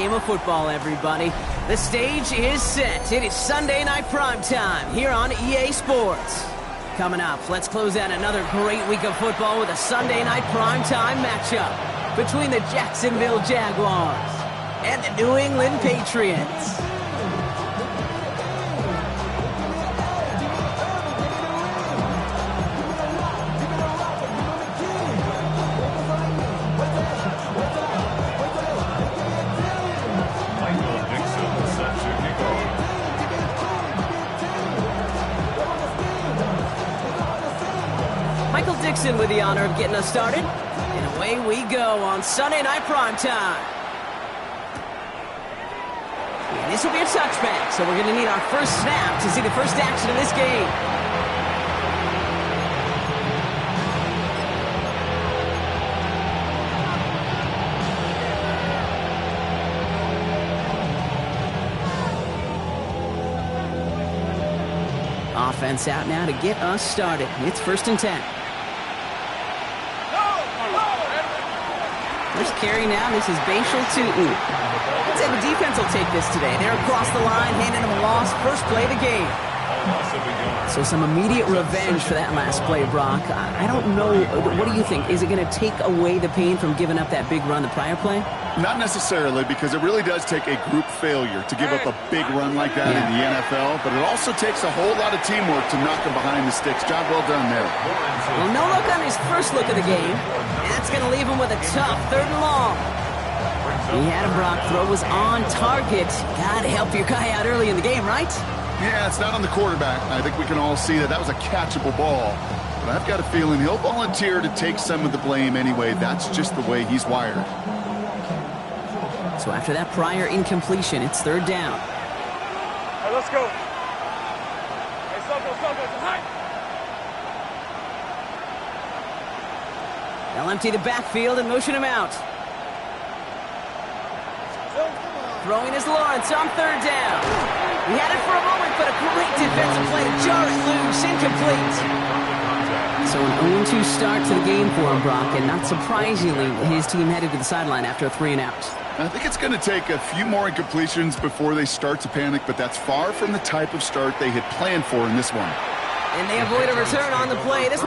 game of football, everybody. The stage is set. It is Sunday night primetime here on EA Sports. Coming up, let's close out another great week of football with a Sunday night primetime matchup between the Jacksonville Jaguars and the New England Patriots. With the honor of getting us started. And away we go on Sunday night primetime. And this will be a touchback, so we're going to need our first snap to see the first action of this game. Offense out now to get us started. It's 1st and 10. First carry now, this is Bashal Tootin. Let's say the defense will take this today. They're across the line, handing them a loss. First play of the game. So some immediate revenge for that last play, Brock. I don't know. What do you think? Is it going to take away the pain from giving up that big run the prior play? Not necessarily, because it really does take a group failure to give up a big run like that in the NFL, but it also takes a whole lot of teamwork to knock him behind the sticks. Job well done there. Well, no look on his first look of the game. That's going to leave him with a tough 3rd and long. He had a Brock. Throw was on target. Got to help your guy out early in the game, right? Yeah, it's not on the quarterback. I think we can all see that was a catchable ball. But I've got a feeling he'll volunteer to take some of the blame anyway. That's just the way he's wired. So after that prior incompletion, it's 3rd down. All right, let's go. Hey, stop. They'll empty the backfield and motion him out. Throwing is Lawrence on 3rd down. He had it for a moment, but a great defensive play to jar it loose, incomplete. So an 0-2 start to the game for him, Brock, and not surprisingly, his team headed to the sideline after a 3-and-out. I think it's going to take a few more incompletions before they start to panic, but that's far from the type of start they had planned for in this one. And they avoid a return on the play. This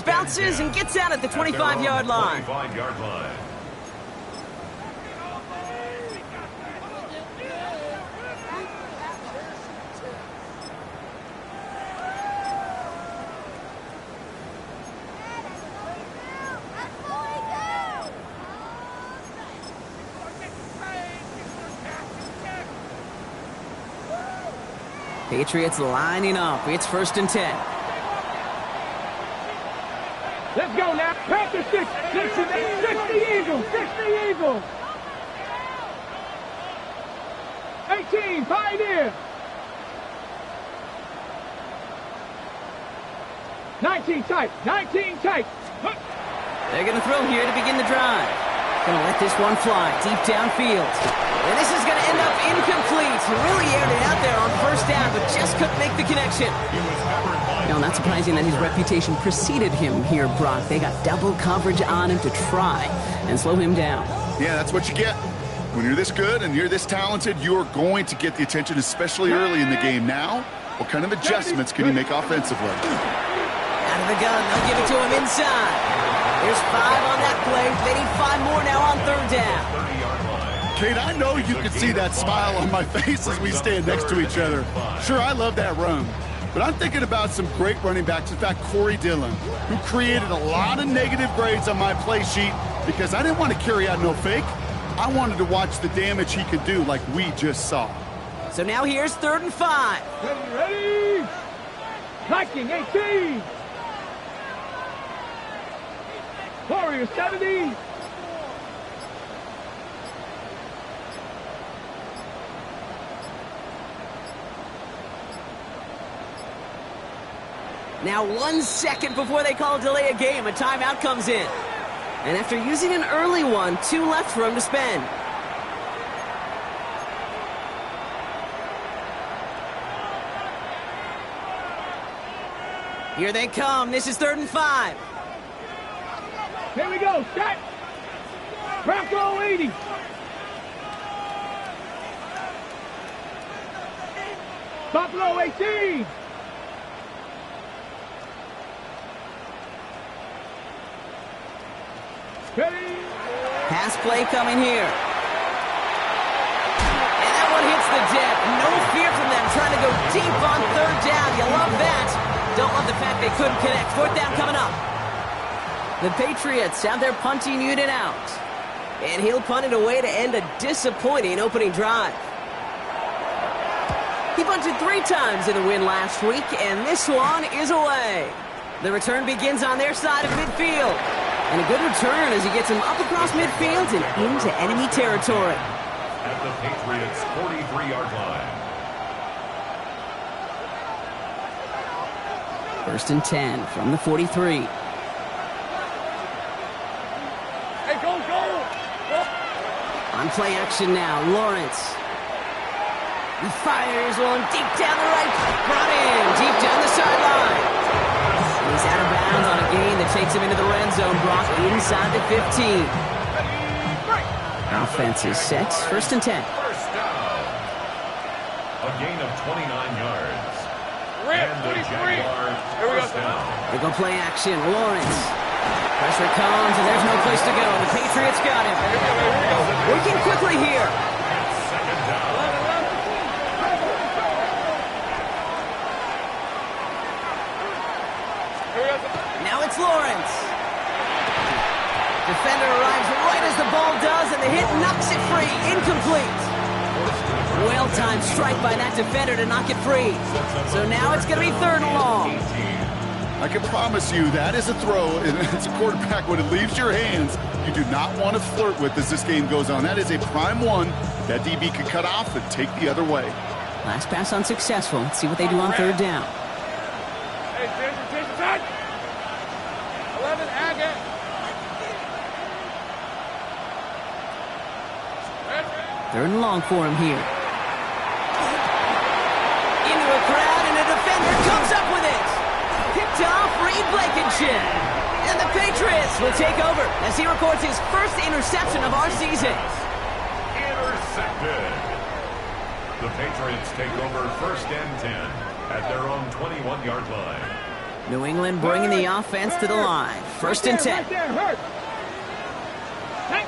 bounces and gets out at the 25-yard line. Patriots lining up. It's 1st and 10. Let's go now. Panther 6 the Eagles. 6 the Eagles. 18, Pioneer. 19 tight. They're going to throw here to begin the drive. Going to let this one fly deep downfield. And this is going to end up incomplete. Really aired it out there on 1st down, but just couldn't make the connection. No, not surprising that his reputation preceded him here, Brock. They got double coverage on him to try and slow him down. Yeah, that's what you get. When you're this good and you're this talented, you're going to get the attention, especially early in the game. Now, what kind of adjustments can you make offensively? Out of the gun, they'll give it to him inside. There's 5 on that play. They need 5 more now on 3rd down. Kate, I know you can see that smile on my face as we stand next to each other. Sure, I love that run. But I'm thinking about some great running backs. In fact, Corey Dillon, who created a lot of negative grades on my play sheet because I didn't want to carry out no fake. I wanted to watch the damage he could do like we just saw. So now here's 3rd and 5. Ready? Viking 18. Warriors 70. Now 1 second before they call a delay of game, a timeout comes in. And after using an early one, 2 left for him to spend. Here they come. This is 3rd and 5. Here we go. Set. Bronco 80. Buffalo 18. Pass play coming here. And that one hits the deck. No fear from them trying to go deep on 3rd down. You love that. Don't love the fact they couldn't connect. 4th down coming up. The Patriots have their punting unit out. And he'll punt it away to end a disappointing opening drive. He punted 3 times in the win last week, and this one is away. The return begins on their side of midfield. And a good return as he gets him up across midfield and into enemy territory. At the Patriots' 43-yard line. 1st and 10 from the 43. Hey, go, go! On play action now, Lawrence. He fires one deep down the right. Brought in, deep down the sideline. He's out of bounds on a gain that takes him into the red zone. Brock inside the 15. Offense is set. 1st and 10. First down. A gain of 29 yards. And the Jaguars first down. They go play action. Lawrence. Pressure comes, and there's no place to go. The Patriots got him. Working quickly here. Second down. Now it's Lawrence. Defender arrives right as the ball does, and the hit knocks it free. Incomplete. Well-timed strike by that defender to knock it free. So now it's going to be 3rd and long. I can promise you that is a throw, and it's a quarterback when it leaves your hands. You do not want to flirt with as this game goes on. That is a prime one that DB could cut off and take the other way. Last pass unsuccessful. Let's see what they do on 3rd down. Hey, Jason, touch! 11, Agate. 3rd and long for him here. Into a crowd, and a defender comes up with it. Picked off Reed Blankenship. And the Patriots will take over as he records his first interception of our season. Intercepted. The Patriots take over 1st and 10 at their own 21-yard line. New England bringing the offense to the line. 1st and 10. Right there, hurt. Hey.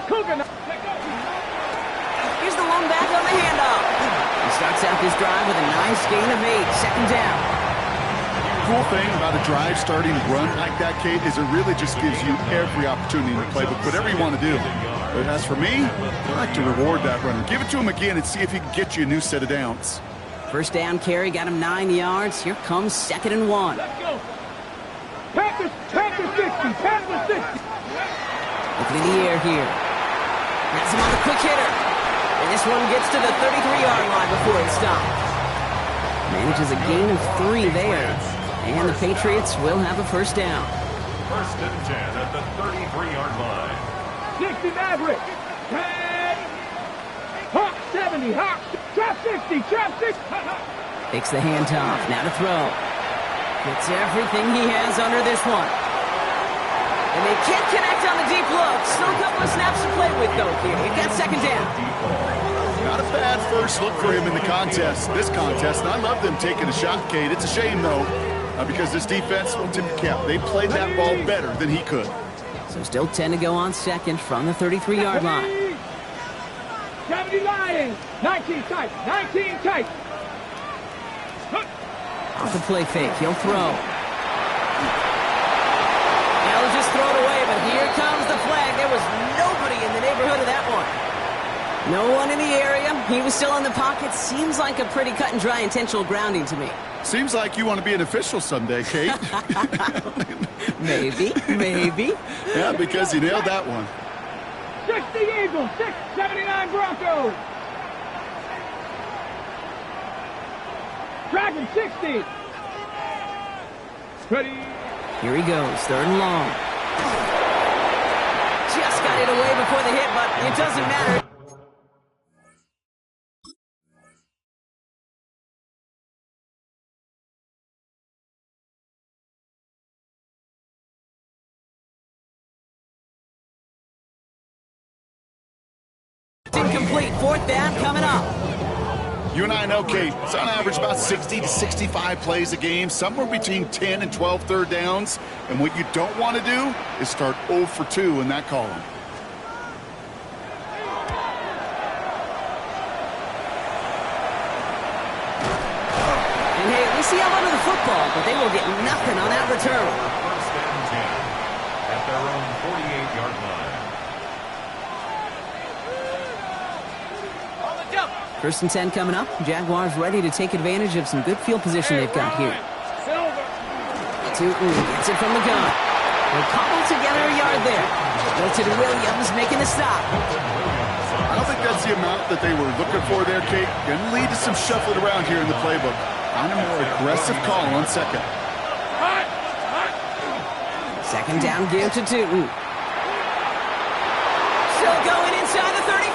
Cougar. Here's the one back on the handoff. He starts out this drive with a nice gain of 8. 2nd down. Cool thing about a drive starting run like that, Kate, is it really just gives you every opportunity in the playbook, whatever you want to do. But as for me, I like to reward that runner. Give it to him again and see if he can get you a new set of downs. 1st down carry got him 9 yards. Here comes 2nd and 1. Let's go. Packers 60, Packers 60. Looking in the air here. Has him on the quick hitter. And this one gets to the 33-yard line before it's stopped. Manages a gain of 3 there. And the Patriots will have a 1st down. 1st and 10 at the 33-yard line. 60 Maverick. Hawk 70, Hawk. Trap 60, trap 60. Takes the handoff. Now to throw. Gets everything he has under this one. And they can't connect on the deep look. Still a couple of snaps to play with, though, here. You got 2nd down. Not a bad first look for him in the contest, this contest. And I love them taking a shot, Kate. It's a shame, though, because this defense, will tip the cap. They played that ball better than he could. So still 10 to go on 2nd from the 33-yard line. 70 Lions. 19 tight, 19 tight. Off the play fake, he'll throw. He'll just throw it away, but here comes the flag. There was nobody in the neighborhood of that one. No one in the area. He was still in the pocket. Seems like a pretty cut and dry intentional grounding to me. Seems like you want to be an official someday, Kate. Maybe. Yeah, because you nailed that one. 60 Eagles, 79 Broncos. Dragon 60. Ready. Here he goes, 3rd and long. Just got it away before the hit, but it doesn't matter. Incomplete. 4th down coming up. You and I know, Kate, it's on average about 60 to 65 plays a game, somewhere between 10 and 12 third downs. And what you don't want to do is start 0 for 2 in that column. And hey, we see a lot of the football, but they will get nothing on that return. 1st and 10 at their own 48-yard line. 1st and 10 coming up. Jaguars ready to take advantage of some good field position they've got here. Tootin gets it from the gun. They cobble together a yard there. Milton Williams making the stop. I don't think that's the amount that they were looking for there, Kate. Going to lead to some shuffling around here in the playbook. On a more aggressive call on 2nd. 2nd down give to Tootin. Still going inside the 35.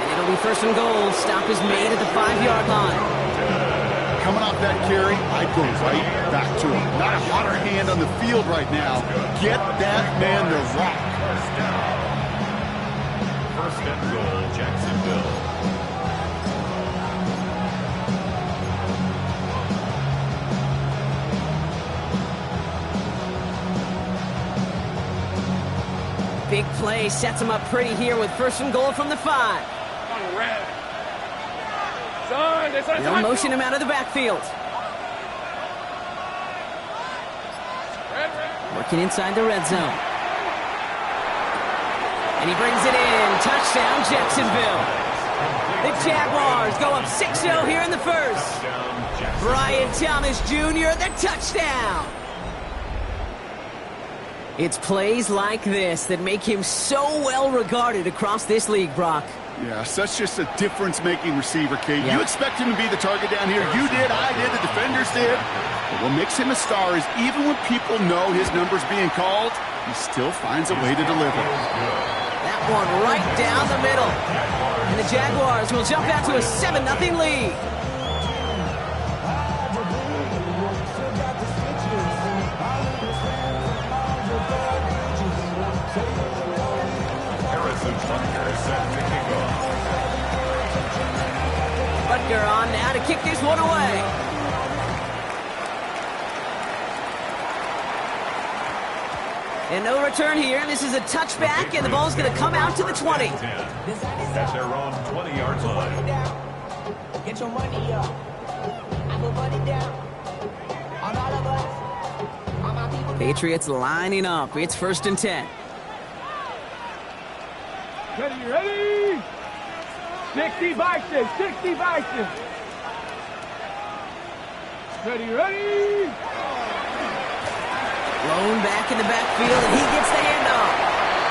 It'll be 1st and goal. Stop is made at the 5-yard line. Coming off that carry, I'd go right back to him. Not a hotter hand on the field right now. Get that man the rock. 1st and goal, Jacksonville. Big play sets him up pretty here with 1st and goal from the 5. They'll motion him out of the backfield. Working inside the red zone. And he brings it in. Touchdown, Jacksonville. The Jaguars go up 6-0 here in the 1st. Brian Thomas Jr., the touchdown. It's plays like this that make him so well regarded across this league, Brock. Yeah, such just a difference-making receiver, Kate. Yep. You expect him to be the target down here. You did, I did, the defenders did. But what makes him a star is even when people know his number's being called, he still finds a way to deliver. That one right down the middle. And the Jaguars will jump out to a 7-0 lead. Butker on now to kick this one away. And no return here. This is a touchback, and the ball's going to come out to the 20. That's their own 20-yard line. Get your money up. I put money down on all of us. Patriots lining up. It's 1st and 10. Ready? 60 Bison, 60 Bison. Ready? Blown back in the backfield, and he gets the handoff.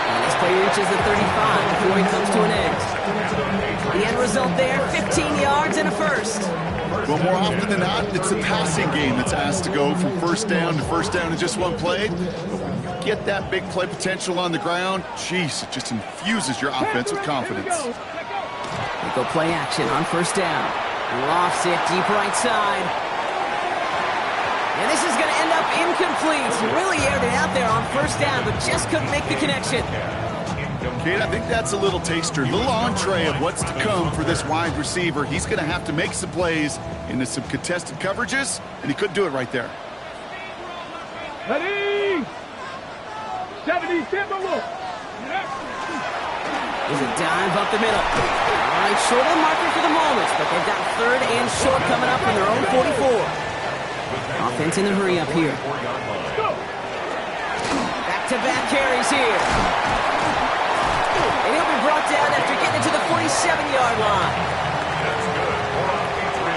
And this play reaches the 35 before he comes to an end. The end result there, 15 yards and a 1st. Well, more often than not, it's the passing game that's asked to go from 1st down to 1st down in just one play. But when you get that big play potential on the ground, geez, it just infuses your offense with confidence. They go play action on 1st down. Lofts it deep right side. And this is going to end up incomplete. Really aired it out there on 1st down, but just couldn't make the connection. Kate, I think that's a little taster, a little entree of what's to come for this wide receiver. He's going to have to make some plays into some contested coverages, and he couldn't do it right there. Ready? 70 Timberwolves. There's a dive up the middle. All right, short of the marker for the moment, but they've got 3rd and short coming up from their own 44. Offense in the hurry up here. Back-to-back carries here. And he'll be brought down after getting into the 47-yard line.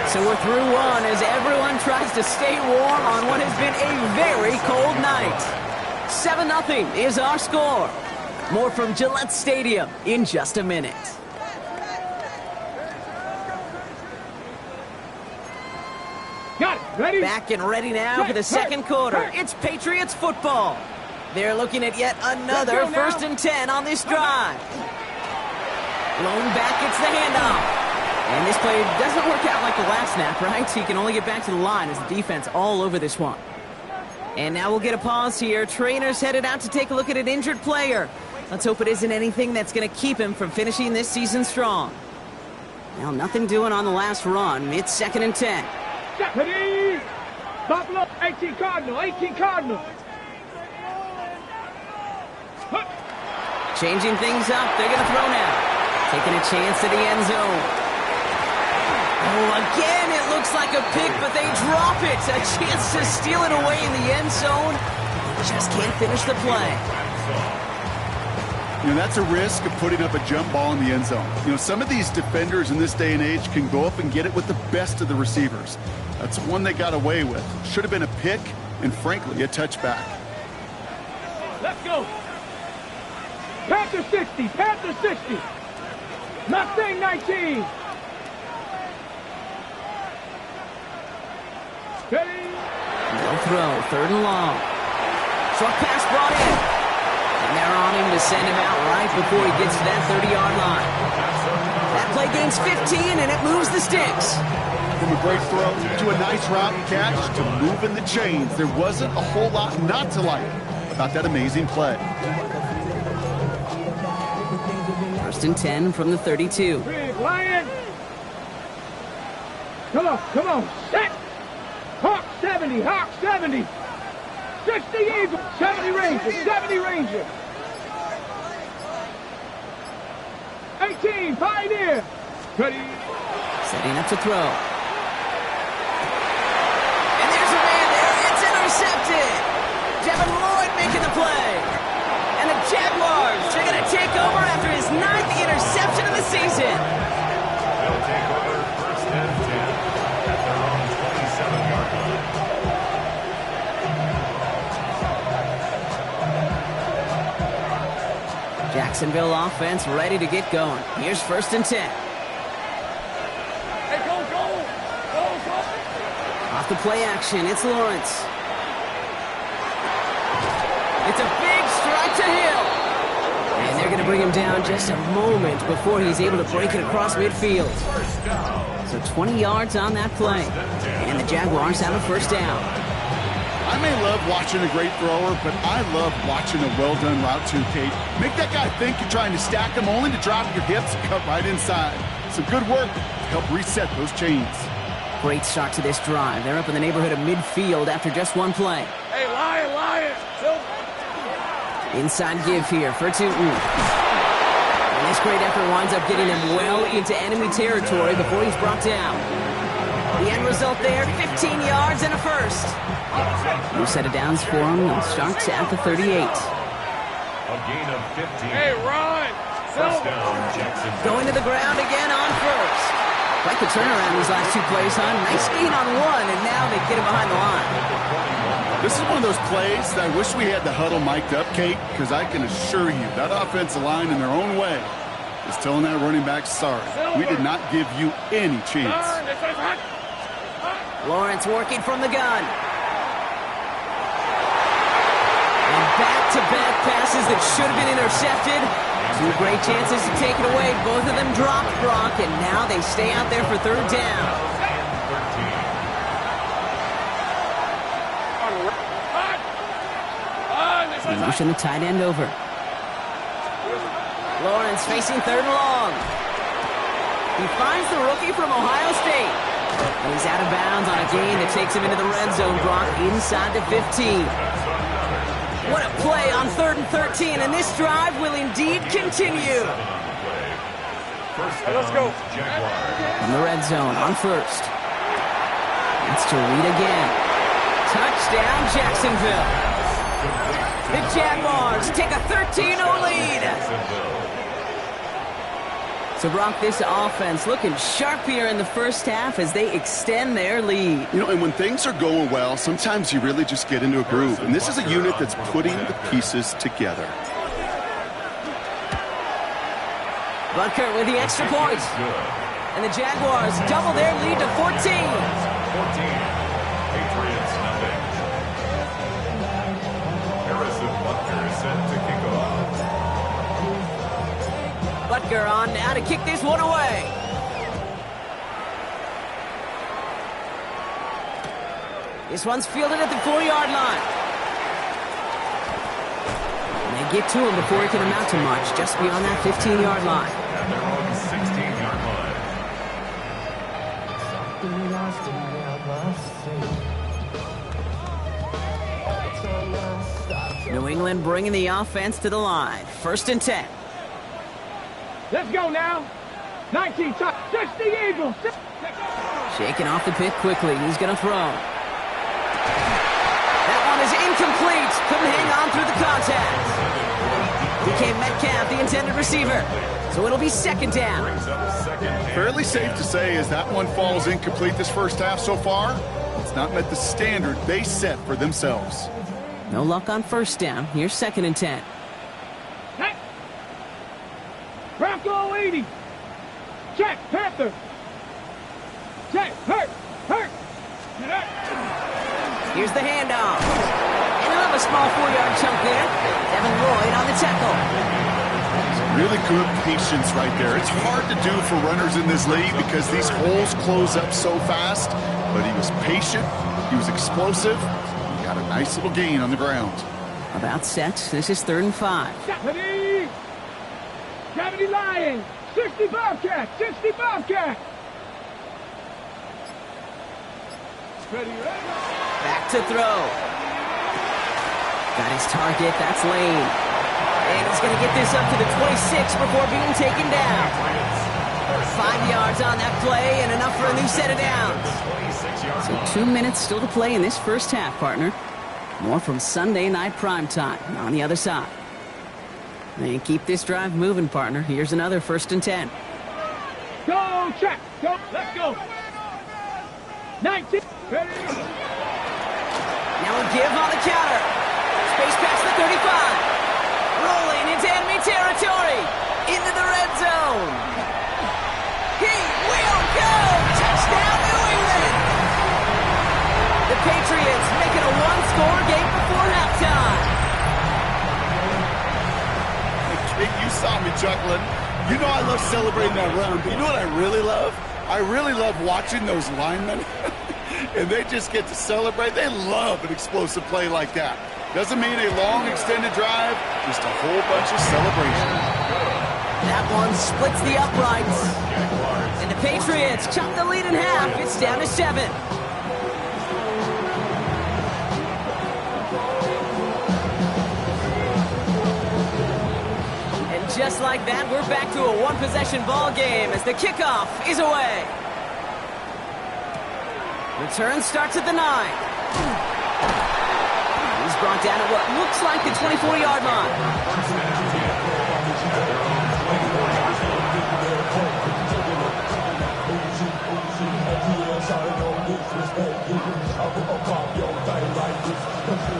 So we're through one as everyone tries to stay warm on what has been a very cold night. 7-0 is our score. More from Gillette Stadium in just a minute. Got it. Ready? Back and ready now for the second quarter. It's Patriots football. They're looking at yet another 1st and 10 on this drive. Blown back, it's the handoff. And this play doesn't work out like the last snap, right? So you can only get back to the line as the defense all over this one. And now we'll get a pause here. Trainer's headed out to take a look at an injured player. Let's hope it isn't anything that's going to keep him from finishing this season strong. Well, nothing doing on the last run. It's 2nd and 10. Ready? Buffalo, 18 Cardinal, 18 Cardinal. Changing things up. They're going to throw now. Taking a chance at the end zone. Oh, again, it looks like a pick, but they drop it. A chance to steal it away in the end zone. Just can't finish the play. You know, that's a risk of putting up a jump ball in the end zone. You know, some of these defenders in this day and age can go up and get it with the best of the receivers. That's one they got away with. Should have been a pick and, frankly, a touchback. Let's go. Panther 60, Panther 60. Mustang 19. Ready? No throw, 3rd and long. Short pass brought in. And they're on him to send him out right before he gets to that 30-yard line. That play gains 15, and it moves the sticks. From a great throw to a nice route and catch to moving the chains, there wasn't a whole lot not to like about that amazing play. 1st and 10 from the 32. Big Lion. Come on, set. Hawk 70, Hawk 70. 60 Eagle, 70 Ranger, 70 Ranger. 18 Pioneer. Ready? Setting up to throw. And there's a man there. It's intercepted. Devin Lloyd making the play. And the Jaguars are going to take over after his 9th interception of the season. They'll take over 1st and 10 at their own 27-yard line. Jacksonville offense ready to get going. Here's 1st and 10. Hey, go. Off the play action, it's Lawrence. It's a big strike to Hill. And they're going to bring him down just a moment before he's able to break it across midfield. So 20 yards on that play. And the Jaguars have a 1st down. I may love watching a great thrower, but I love watching a well-done route too, Kate. Make that guy think you're trying to stack him only to drop your hips and cut right inside. Some good work to help reset those chains. Great start to this drive. They're up in the neighborhood of midfield after just one play. Hey, Lion. Inside give here for Tootin. And this great effort winds up getting him well into enemy territory before he's brought down. The end result there, 15 yards and a 1st. New set of downs for him. He starts at the 38. A gain of 15. Hey, Ron. 1st down, Jacksonville. Going to the ground again on 1st. Quite the turnaround these last 2 plays, huh? Nice gain on 1, and now they get him behind the line. This is one of those plays that I wish we had the huddle mic'd up, Kate, because I can assure you that offensive line in their own way is telling that running back, sorry, we did not give you any chance. Lawrence working from the gun. And back-to-back passes that should have been intercepted. 2 great chances to take it away. Both of them dropped, Brock, and now they stay out there for 3rd down. They motion the tight end over. Lawrence facing 3rd and long. He finds the rookie from Ohio State. And he's out of bounds on a gain that takes him into the red zone, Brock, inside the 15. What a play on 3rd and 13, and this drive will indeed continue. Let's go. In the red zone on 1st. It's to Reed again. Touchdown, Jacksonville. The Jaguars take a 13-0 lead. So, Brock, this offense looking sharp here in the 1st half as they extend their lead. You know, and when things are going well, sometimes you really just get into a groove. And this is a unit that's putting the pieces together. Butker with the extra point. And the Jaguars double their lead to 14. now to kick this one away. This one's fielded at the 4-yard line. And they get to him before he can amount to much, just beyond that 15-yard line. At their own 16-yard line. New England bringing the offense to the line. 1st and 10. Let's go now. 19 top. 60 Eagles. Shaking off the pick quickly. He's going to throw. That one is incomplete. Couldn't hang on through the contact. DK Metcalf, the intended receiver. So it'll be 2nd down. Fairly safe to say as that one falls incomplete this first half so far, it's not met the standard they set for themselves. No luck on 1st down. Here's 2nd and 10. Hey. Bronco 80. Check, Panther. Check, hurt. Here's the handoff. And he'll have a small 4-yard chunk there. Devin Lloyd on the tackle. Really good patience right there. It's hard to do for runners in this league because these holes close up so fast. But he was patient. He was explosive. He got a nice little gain on the ground. About set. This is 3rd and 5. 70 Lions. 60 Bobcat. 60 Bobcat. Back to throw. Got his target. That's Lane. And he's going to get this up to the 26 before being taken down. 5 yards on that play and enough for a new set of downs. So 2 minutes still to play in this first half, partner. More from Sunday night primetime on the other side. And keep this drive moving, partner. Here's another 1st and 10. Go, check. Go. Let's go. 19. Now a give on the counter. Space past the 35. Rolling into enemy territory. Into the red zone. He will go. Touchdown, New England. The Patriots making a one-score game before halftime. Hey, you saw me chuckling. You know I love celebrating that run, but you know what I really love? I really love watching those linemen. And they just get to celebrate. They love an explosive play like that. Doesn't mean a long extended drive, just a whole bunch of celebration. That one splits the uprights. And the Patriots chop the lead in half. It's down to 7. And just like that, we're back to a one-possession ball game as the kickoff is away. Return starts at the 9. He's brought down at what looks like the 24-yard line.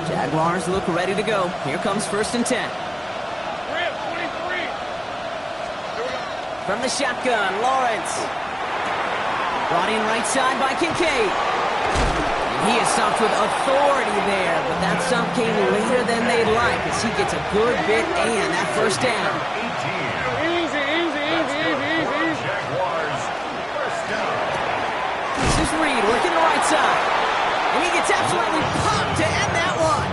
Jaguars look ready to go. Here comes 1st and 10. From the shotgun, Lawrence. Brought in right side by Kincaid. He is stopped with authority there, but that stop came later than they'd like as he gets a good bit and that 1st down. Easy. Jaguars, 1st down. This is Reed working the right side. And he gets absolutely pumped to end that one.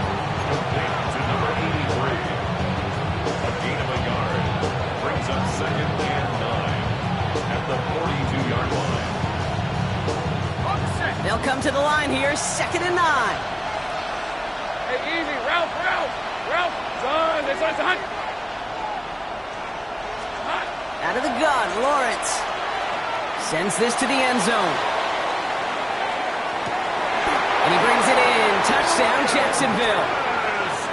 To number 83. A gain of a yard. Brings up 2nd and 9 at the 42-yard line. They'll come to the line here, 2nd and 9. Hey, easy. Ralph. Son, this one's hot. Out of the gun, Lawrence. Sends this to the end zone. And he brings it in. Touchdown, Jacksonville.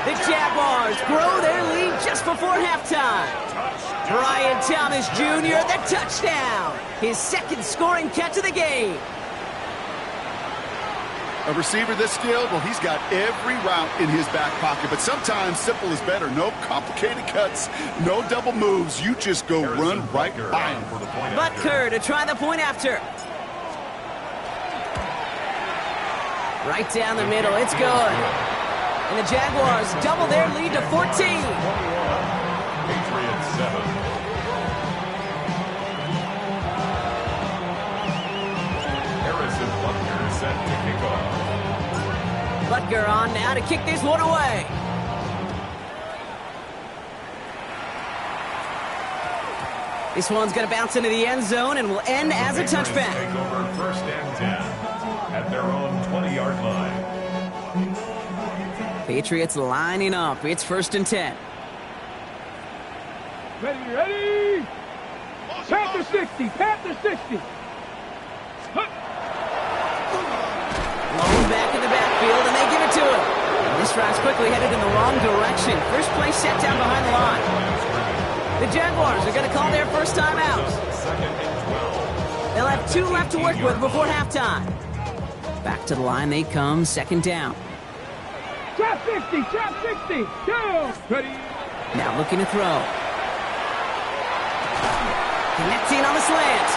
The Jaguars grow their lead just before halftime. Brian Thomas Jr., the touchdown. His 2nd scoring catch of the game. A receiver this skilled, well, he's got every route in his back pocket. But sometimes simple is better. No complicated cuts, no double moves. You just go run right by him. Butker to try the point after. Right down the middle, it's good. And the Jaguars double their lead to 14. Patriots 7. Butker on now to kick this one away. This one's going to bounce into the end zone and will end as a touchback. Take over first and 10 at their own 20-yard line. Patriots lining up. It's first and 10. Ready. Panther 60, Panther 60. Long back in the backfield, and they give it to him. And this drive's quickly headed in the wrong direction. First play set down behind the line. The Jaguars are going to call their first time out. They'll have 2 left to work with before halftime. Back to the line they come, second down. Trap 60, down. Ready. Now looking to throw. Connecting on the slant.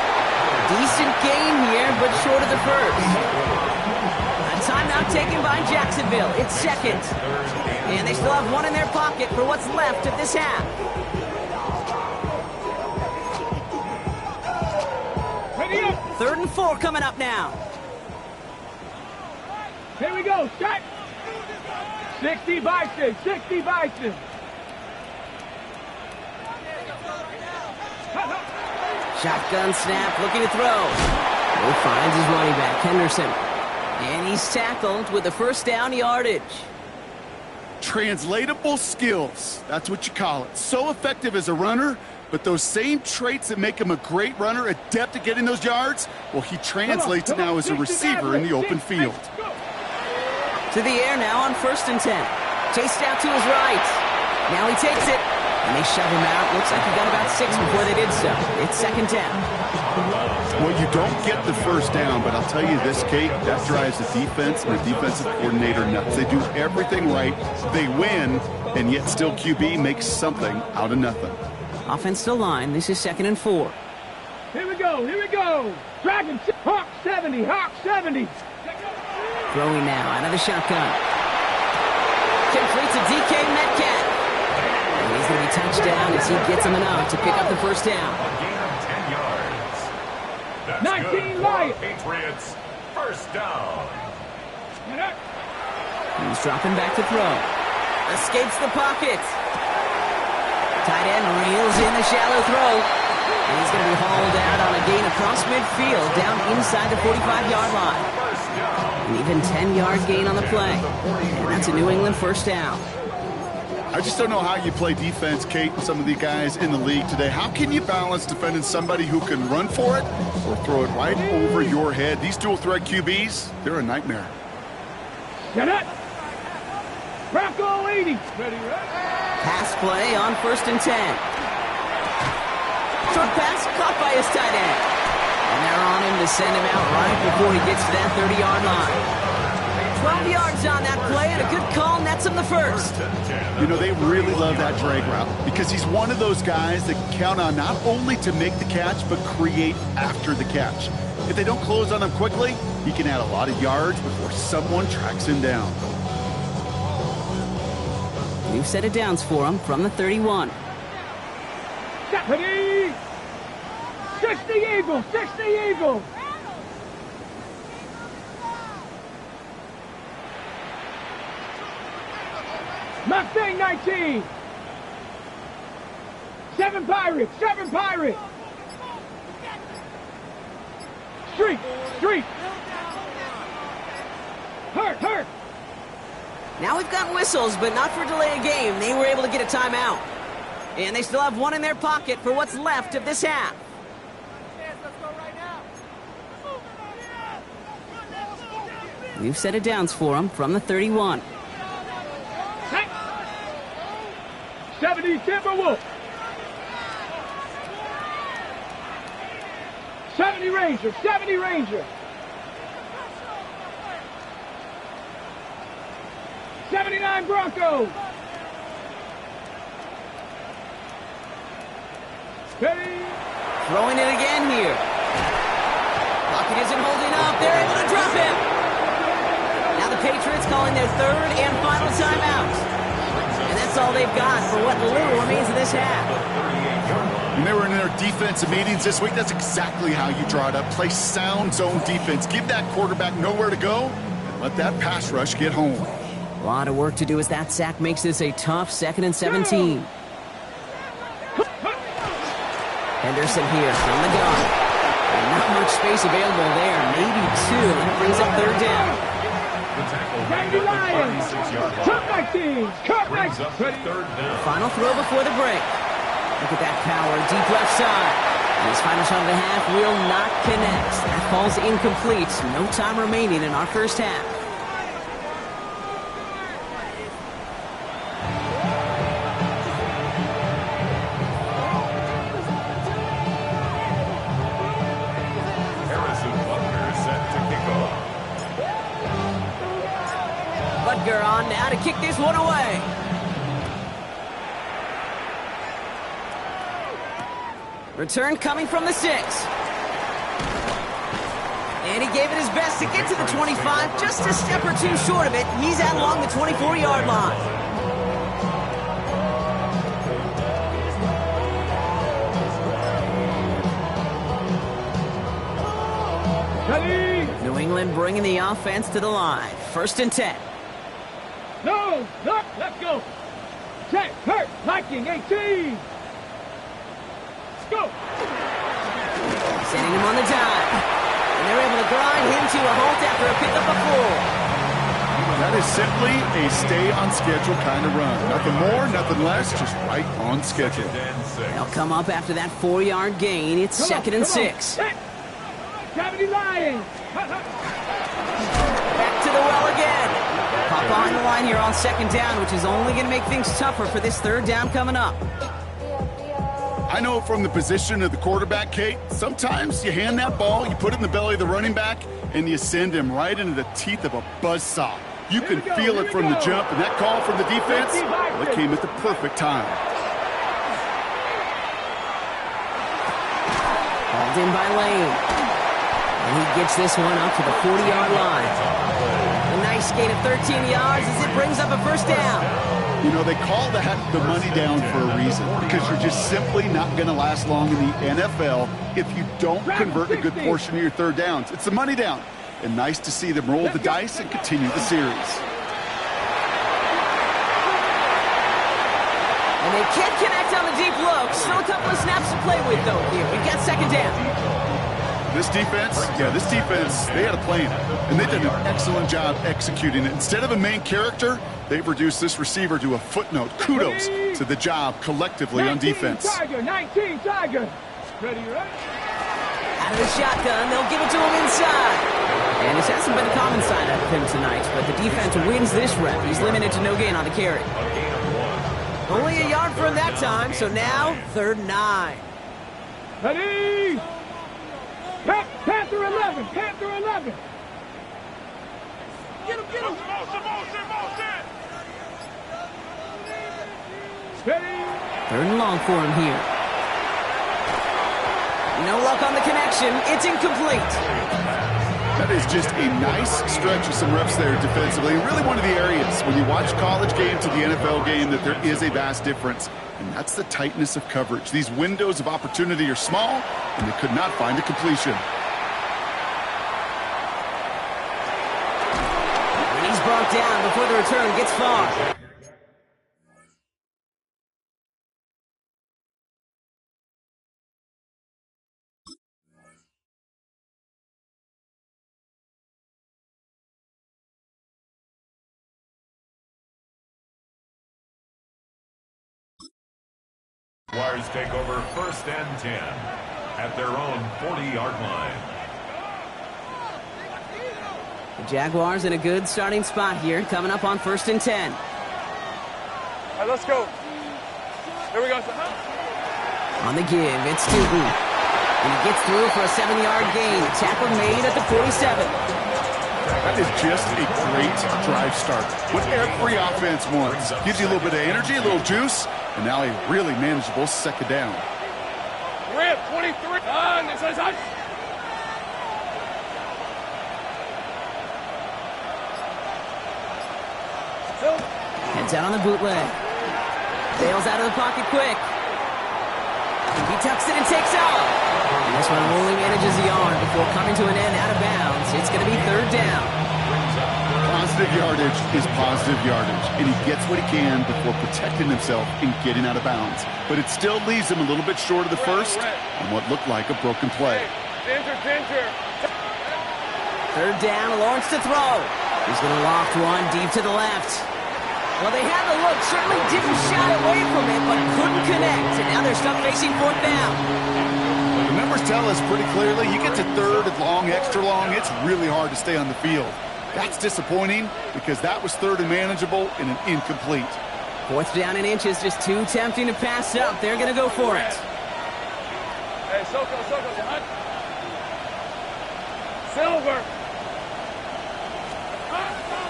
Decent gain here, but short of the first. A timeout taken by Jacksonville. It's second. And they still have 1 in their pocket for what's left of this half. Ready up. 3rd and 4 coming up now. Here we go, shot. 60 Bison, 60 Bison. Shotgun snap, looking to throw. He finds his running back, Henderson. And he's tackled with the first down yardage. Translatable skills. That's what you call it. So effective as a runner, but those same traits that make him a great runner, adept at getting those yards, well, he translates it now as a receiver in the open field. To the air now on first and 10. Chased out to his right. Now he takes it. And they shove him out. Looks like he got about 6 before they did so. It's second down. Well, you don't get the first down, but I'll tell you this, Kate, that drives the defense and the defensive coordinator nuts. They do everything right. They win, and yet still QB makes something out of nothing. Offense to line. This is 2nd and 4. Here we go. Dragon, Hawk 70, Hawk 70. Throwing now out of the shotgun. Complete to DK Metcalf. And he's going to be touched down as he gets him enough to pick up the first down. A gain of 10 yards. That's 19 good for Lions. Patriots. First down. He's dropping back to throw. Escapes the pocket. Tight end reels in the shallow throw. And he's going to be hauled out on a gain across midfield down inside the 45-yard line. An even 10-yard gain on the play. And that's a New England first down. I just don't know how you play defense, Kate, and some of the guys in the league today. How can you balance defending somebody who can run for it or throw it right over your head? These dual-threat QBs, they're a nightmare. Get it. Bronco 80. Ready. Pass play on first and 10. Short pass caught by his tight end. And they're on him to send him out right before he gets to that 30-yard line. 12 yards on that play, and a good call nets him the first. You know, they really love that drag route because he's one of those guys that can count on not only to make the catch, but create after the catch. If they don't close on him quickly, he can add a lot of yards before someone tracks him down. New set of downs for him from the 31. Ready. 60 Eagles, 60 Eagles. Mustang 19. 7 Pirates, 7 Pirates. Street. Hurt. Now we've got whistles, but not for delay of game. They were able to get a timeout. And they still have 1 in their pocket for what's left of this half. New set of downs for him from the 31. 70 Timberwolf. 70 Ranger, 70 Ranger. 79 Broncos. Ready. Throwing it again here. Pocket isn't holding up. They're able to drop him. Now the Patriots calling their 3rd and final timeout. And that's all they've got for what little remains of this half. When they were in their defensive meetings this week, that's exactly how you draw it up. Play sound zone defense. Give that quarterback nowhere to go, and Let that pass rush get home. A lot of work to do as that sack makes this a tough 2nd and 17. Henderson here from the gun. And not much space available there. Maybe 2. That brings up 3rd down. The tackle made at the 36-yard line. Cut back team. Cut back. Brings up the 3rd down. Final throw before the break. Look at that power, deep left side. And his final shot of the half will not connect. That falls incomplete. No time remaining in our first half. Harrison Butker set to kick off. Butker on now to kick this one away. Return coming from the 6. And he gave it his best to get to the 25, just a step or 2 short of it. He's out along the 24-yard line. Ready? New England bringing the offense to the line. 1st and 10. No, look, let's go. Check, hurt, liking, 18. Go! Sending him on the dive. And they're able to grind him to a halt after a pickup of 4. That is simply a stay-on-schedule kind of run. Nothing more, nothing less, just right on schedule. They'll come up after that 4-yard gain. It's 2nd and 6. Gravity Lions! Back to the well again. Pop on the line here on 2nd down, which is only going to make things tougher for this 3rd down coming up. I know from the position of the quarterback, Kate, sometimes you hand that ball, you put it in the belly of the running back, and you send him right into the teeth of a buzzsaw. You can feel it from the jump, and that call from the defense, well, it came at the perfect time. Called in by Lane. And he gets this one up to the 40-yard line. A nice gain of 13 yards as it brings up a 1st down. You know, they call that the money down for a reason, because you're just simply not going to last long in the NFL if you don't convert a good portion of your 3rd downs. It's the money down. And nice to see them roll the dice and continue the series. And they can't connect on the deep low. Still a couple of snaps to play with, though, here. We've got 2nd down. This defense, they had a plan. And they did an excellent job executing it. Instead of a main character, they've reduced this receiver to a footnote. Kudos to the job collectively on defense. 19 Tiger. Ready, right? Out of the shotgun, they'll give it to him inside. And this hasn't been a common side of him tonight, but the defense wins this rep. He's limited to no gain on the carry. Only a yard for him that time, so now 3rd and 9. Ready? Panther 11, Panther 11. Get him, get him. Motion. Ready? 3rd and long for him here. No luck on the connection. It's incomplete. That is just a nice stretch of some reps there defensively. Really one of the areas when you watch college game to the NFL game that there is a vast difference. And that's the tightness of coverage. These windows of opportunity are small, and they could not find a completion. And he's brought down before the return gets far. Jaguars take over 1st and 10 at their own 40-yard line. The Jaguars in a good starting spot here, coming up on 1st and 10. All right, let's go. Here we go. On the give, it's Newton. And he gets through for a 7-yard gain. Tackle made at the 47. That is just a great drive start. What every offense wants. Gives you a little bit of energy, a little juice, and now a really manageable 2nd down. Rip, 23. Next side. Heads out on the bootleg. Bails out of the pocket quick. He tucks it and takes off. And this one only manages the yard before coming to an end out of bounds. It's going to be 3rd down. Brings up Positive yardage is positive yardage, and he gets what he can before protecting himself and getting out of bounds. But it still leaves him a little bit short of the first on what looked like a broken play. Ginger. Third down, Lawrence to throw. He's going to loft one deep to the left. Well, they had the look, certainly didn't shy away from it, but couldn't connect. And now they're stuck facing fourth down. The numbers tell us pretty clearly, you get to third and long, extra long, it's really hard to stay on the field. That's disappointing because that was third and manageable and an incomplete. Fourth down and inches, just too tempting to pass up. They're going to go for it. Hey, Soko, Silver.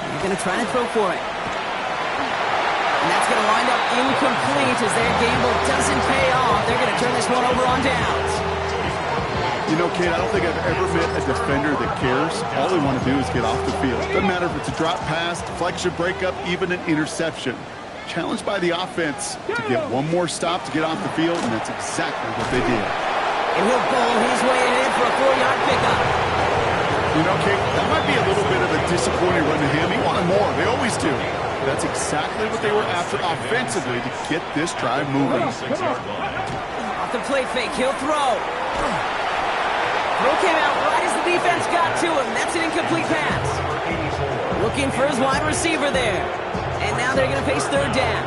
They're going to try to throw for it. And that's going to wind up incomplete as their gamble doesn't pay off. They're going to turn this one over on downs. You know, Kate, I don't think I've ever met a defender that cares. All they want to do is get off the field. Doesn't matter if it's a drop pass, deflection, breakup, even an interception. Challenged by the offense to get one more stop to get off the field, and that's exactly what they did. And he'll bowl his way in for a 4-yard pickup. You know, Kate, that might be a little bit of a disappointing run to him. He wanted more. They always do. That's exactly what they were after offensively to get this drive moving. Off the play fake, he'll throw. Throw came out right as the defense got to him. That's an incomplete pass. Looking for his wide receiver there. And now they're going to face third down.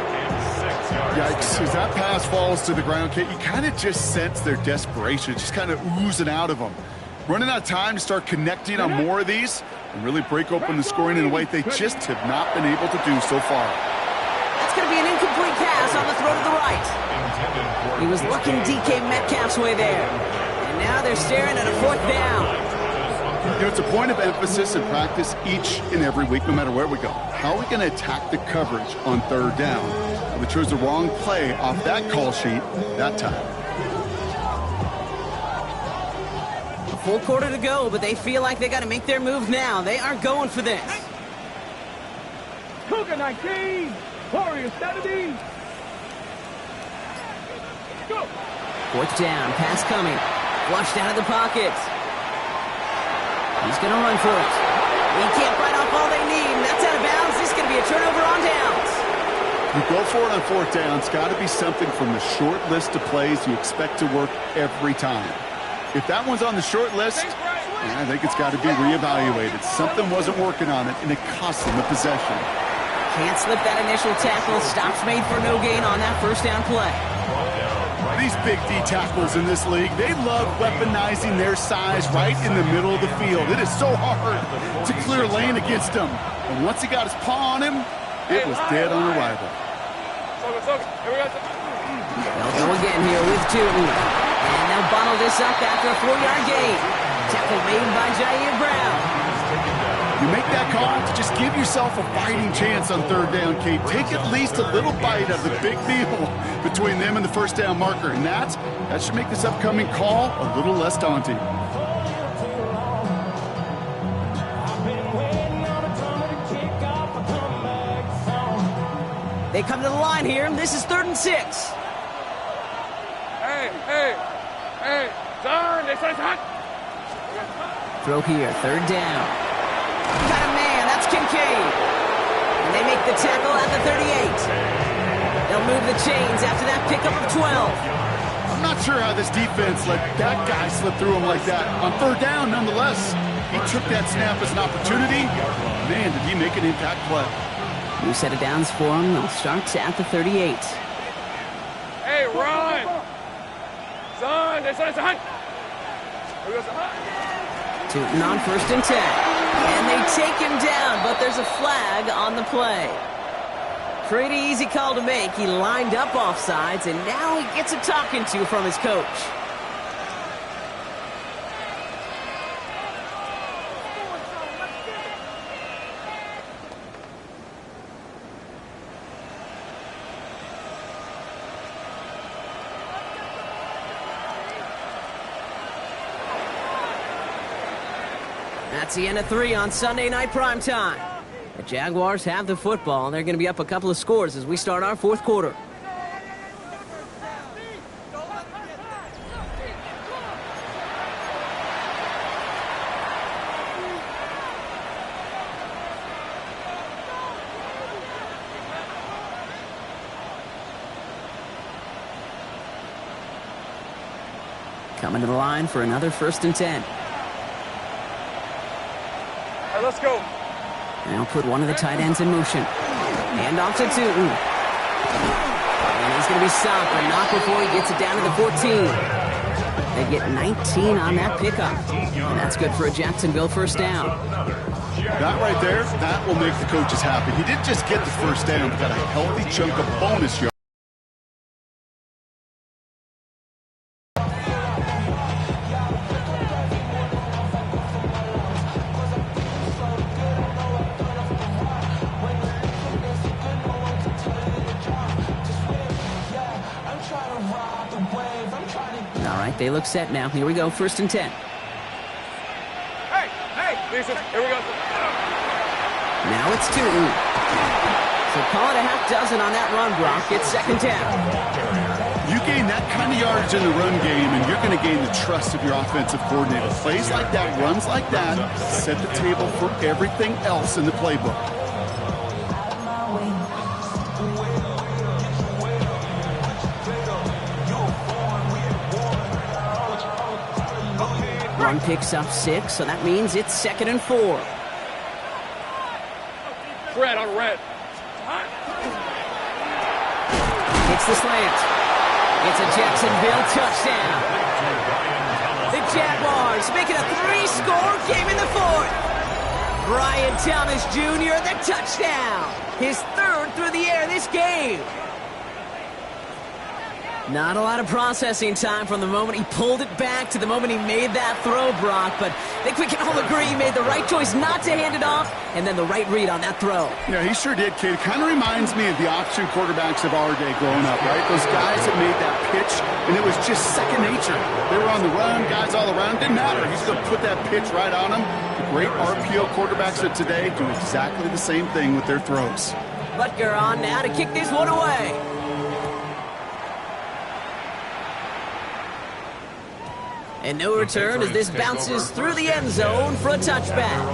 Yikes. As that pass falls to the ground, Kate, you kind of just sense their desperation, just kind of oozing out of them. Running out of time to start connecting on more of these and really break open the scoring in a way they just have not been able to do so far. That's going to be an incomplete pass on the throw to the right. He was looking DK Metcalf's way there. And now they're staring at a fourth down. You know, it's a point of emphasis in practice each and every week, no matter where we go. How are we going to attack the coverage on third down? Well, they chose the wrong play off that call sheet that time. A full quarter to go, but they feel like they got to make their move now. They are going for this. Cougar 19, Warriors 17. Go. Fourth down, pass coming. Flushed out of the pocket. He's going to run for it. He can't bite off all they need, and that's out of bounds. This is going to be a turnover on downs. You go for it on fourth down. It's got to be something from the short list of plays you expect to work every time. If that one's on the short list, I think it's got to be reevaluated. Something wasn't working on it, and it cost them the possession. Can't slip that initial tackle. Stops made for no gain on that first down play. These big D tackles in this league, they love weaponizing their size right in the middle of the field. It is so hard to clear lane against them. And once he got his paw on him, it was dead on arrival. They'll go again here with Tootin. And they'll bottle this up after a 4-yard gain. Tackle made by Jair Brown. You make that call to just give yourself a fighting chance on third down, Kate. Take at least a little bite of the big meal between them and the first down marker. And that should make this upcoming call a little less daunting. They come to the line here. This is 3rd and 6. Hey, John, they say hot. Throw here, 3rd down. Got a man, that's Kincaid. And they make the tackle at the 38. They'll move the chains after that pickup of 12. I'm not sure how this defense let that guy slip through him like that. On third down, nonetheless, he took that snap as an opportunity. Man, did he make an impact play. New set of downs for him. They'll start at the 38. Hey, run! Son, they say hot. Tootin on 1st and 10. And they take him down, but there's a flag on the play. Pretty easy call to make. He lined up offsides, and now he gets a talking to from his coach. That's the end of 3 on Sunday Night Primetime. The Jaguars have the football, and they're going to be up a couple of scores as we start our 4th quarter. Coming to the line for another 1st and 10. All right, let's go. Now put one of the tight ends in motion. Hand off to Tootin. And he's going to be stopped, but not before he gets it down to the 14. They get 19 on that pickup. And that's good for a Jacksonville 1st down. That right there, that will make the coaches happy. He didn't just get the 1st down, but got a healthy chunk of bonus yards. All right, they look set now. Here we go, 1st and 10. Hey, Lisa, here we go. Now it's Tootin. So call it a half dozen on that run, Brock. It's 2nd down. You gain that kind of yardage in the run game, and you're going to gain the trust of your offensive coordinator. Plays like that, runs like that, set the table for everything else in the playbook. Run picks up 6, so that means it's 2nd and 4. Red on red. It's the slant. It's a Jacksonville touchdown. The Jaguars make it a 3-score game in the 4th. Brian Thomas Jr., the touchdown. His 3rd through the air this game. Not a lot of processing time from the moment he pulled it back to the moment he made that throw, Brock. But I think we can all agree he made the right choice not to hand it off, and then the right read on that throw. Yeah, he sure did, kid. Kind of reminds me of the option quarterbacks of our day growing up, right? Those guys that made that pitch, and it was just second nature. They were on the run, guys all around. Didn't matter. He's going to put that pitch right on them. The great RPO quarterbacks of today do exactly the same thing with their throws. Butker on now to kick this one away. And no return as this bounces through the end zone for a touchback.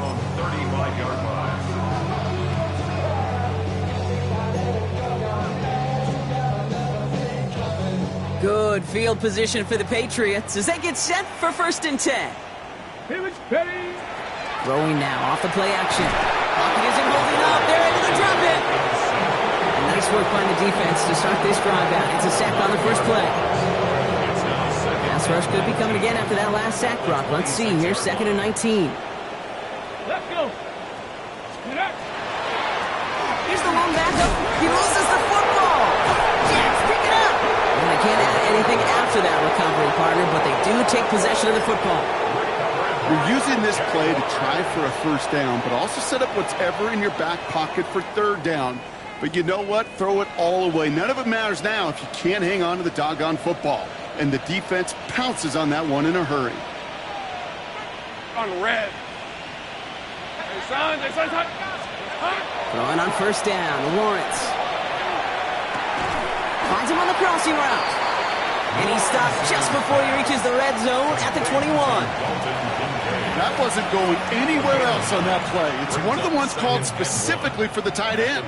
Good field position for the Patriots as they get set for 1st and 10. Pivot's ready. Throwing now off the play action. Pocket isn't holding up. They're able to drop it. Nice work by the defense to start this drive out. It's a sack on the first play. Pass rush could be coming again after that last sack, Brock. Let's see here, 2nd and 19. Let's go. Here's the long backup. He loses the football. Jags pick it up. And they can't add anything after that recovery, partner, but they do take possession of the football. You're using this play to try for a 1st down, but also set up whatever in your back pocket for 3rd down. But you know what? Throw it all away. None of it matters now if you can't hang on to the doggone football. And the defense pounces on that one in a hurry. On red. Hey, son. Throwing on 1st down, Lawrence. Finds him on the crossing route. And he stopped just before he reaches the red zone at the 21. That wasn't going anywhere else on that play. It's one of the ones called specifically for the tight end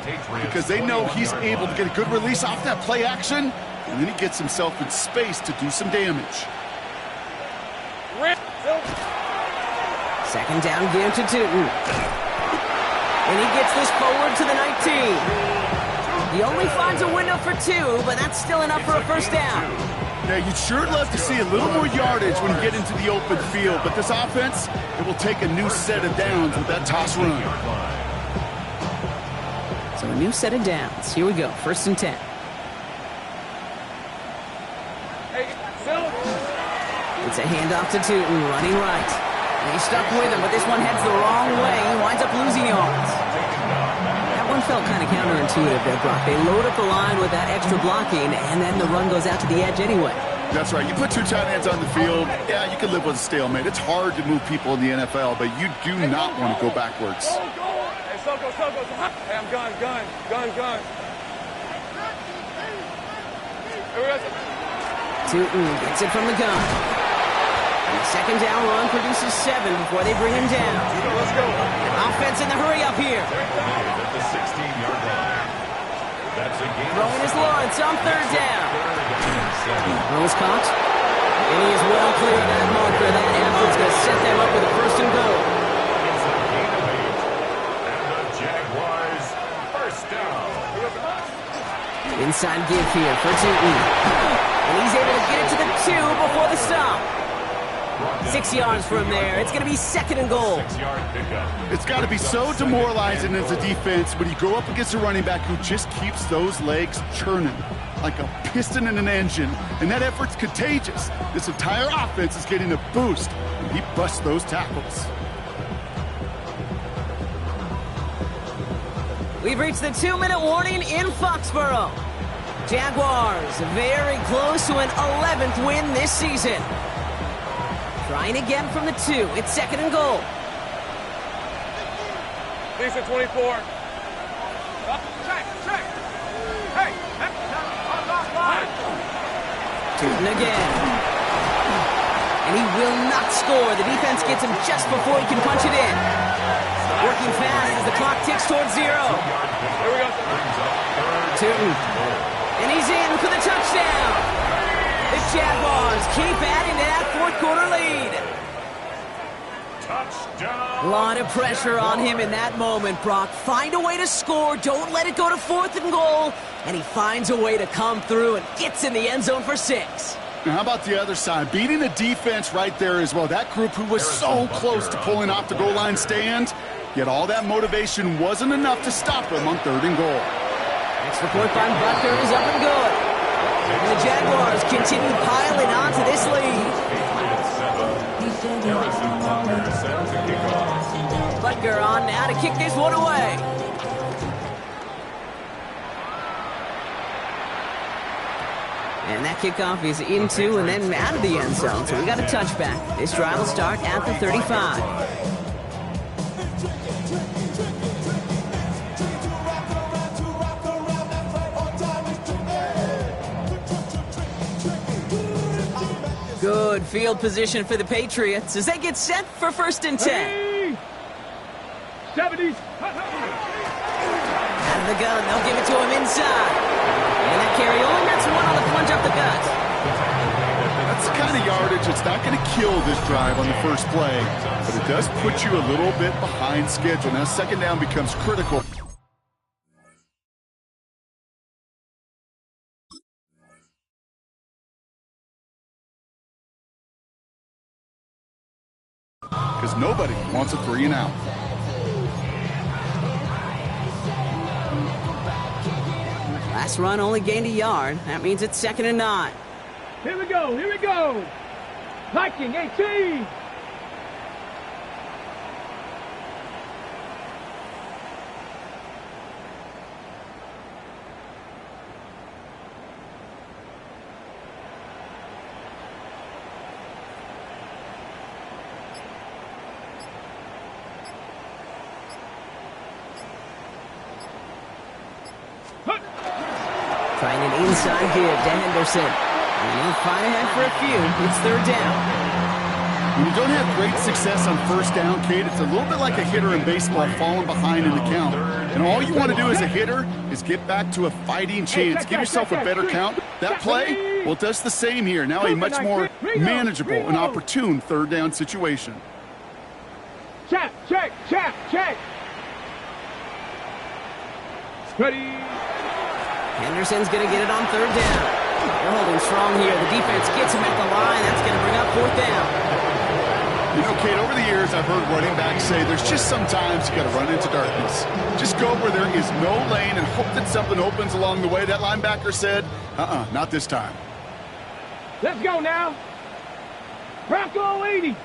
because they know he's able to get a good release off that play action, and then he gets himself in space to do some damage. 2nd down, give to Tootin. And he gets this forward to the 19. He only finds a window for 2, but that's still enough for a 1st down. Now, you'd sure love to see a little more yardage when you get into the open field, but this offense, it will take a new set of downs with that toss run. So a new set of downs. Here we go, 1st and 10. It's a handoff to Tootin, running right. And he's stuck with him, but this one heads the wrong way. He winds up losing yards. That one felt kind of counterintuitive there, Brock. They load up the line with that extra blocking, and then the run goes out to the edge anyway. That's right. You put 2 tight ends on the field, yeah, you can live with a stalemate. It's hard to move people in the NFL, but you do not want to go backwards. Hey, Soko. Hey, I'm gun. Tootin gets it from the gun. And the 2nd down run produces 7 before they bring him down. Let's go. Offense in the hurry up here. At the 16-yard line. That's a game. Throwing is Lawrence on 3rd down. Throw is caught. And he is well clear of that marker. That effort's going to set them up with a first and goal. It's a gain of 8. And the Jaguars first down. Inside give here for Tootin. And he's able to get it to the 2 before the stop. 6 yards from there. It's going to be second and goal. 6-yard pickup. It's got to be so demoralizing as a defense when you go up against a running back who just keeps those legs churning like a piston in an engine. And that effort's contagious. This entire offense is getting a boost when he busts those tackles. We've reached the 2-minute warning in Foxborough. Jaguars very close to an 11th win this season. Trying again from the 2. It's second and goal. Lisa 24. Check. Hey. Tootin again. And he will not score. The defense gets him just before he can punch it in. Working fast as the clock ticks towards 0. Here we go. Tootin. And he's in for the touchdown. The Jaguars keep adding to that fourth-quarter lead. Touchdown. A lot of pressure on him in that moment, Brock. Find a way to score. Don't let it go to fourth and goal. And he finds a way to come through and gets in the end zone for 6. Now, how about the other side? Beating the defense right there as well. That group who was so close to pulling off the goal line stand, yet all that motivation wasn't enough to stop him on third and goal. Extra point by Butker is up and good. And the Jaguars continue piling on to this lead. Butker on now to kick this one away. And that kickoff is into and then out of the end zone. So we got a touchback. This drive will start at the 35. Good field position for the Patriots as they get set for first and 10. 70s. Out of the gun, they'll give it to him inside. And that carry only gets one on the plunge up the gut. That's the kind of yardage that's not going to kill this drive on the first play, but it does put you a little bit behind schedule. Now second down becomes critical. Because nobody wants a 3 and out. Last run only gained a yard. That means it's second and 9. Here we go. Viking 18. Trying an inside give to Henderson. And he'll find ahead for a few. It's third down. When you don't have great success on first down, Kate, it's a little bit like a hitter in baseball falling behind in the count. And all you want to do as a hitter is get back to a fighting chance. Give yourself a better count. That play, well, it does the same here. Now a much more manageable and opportune third down situation. Check. Ready. Henderson's going to get it on third down. They're holding strong here. The defense gets him at the line. That's going to bring up fourth down. You know, Kate, over the years, I've heard running backs say there's just sometimes you got to run into darkness. Just go where there is no lane and hope that something opens along the way. That linebacker said, not this time. Let's go now. Bronco 80.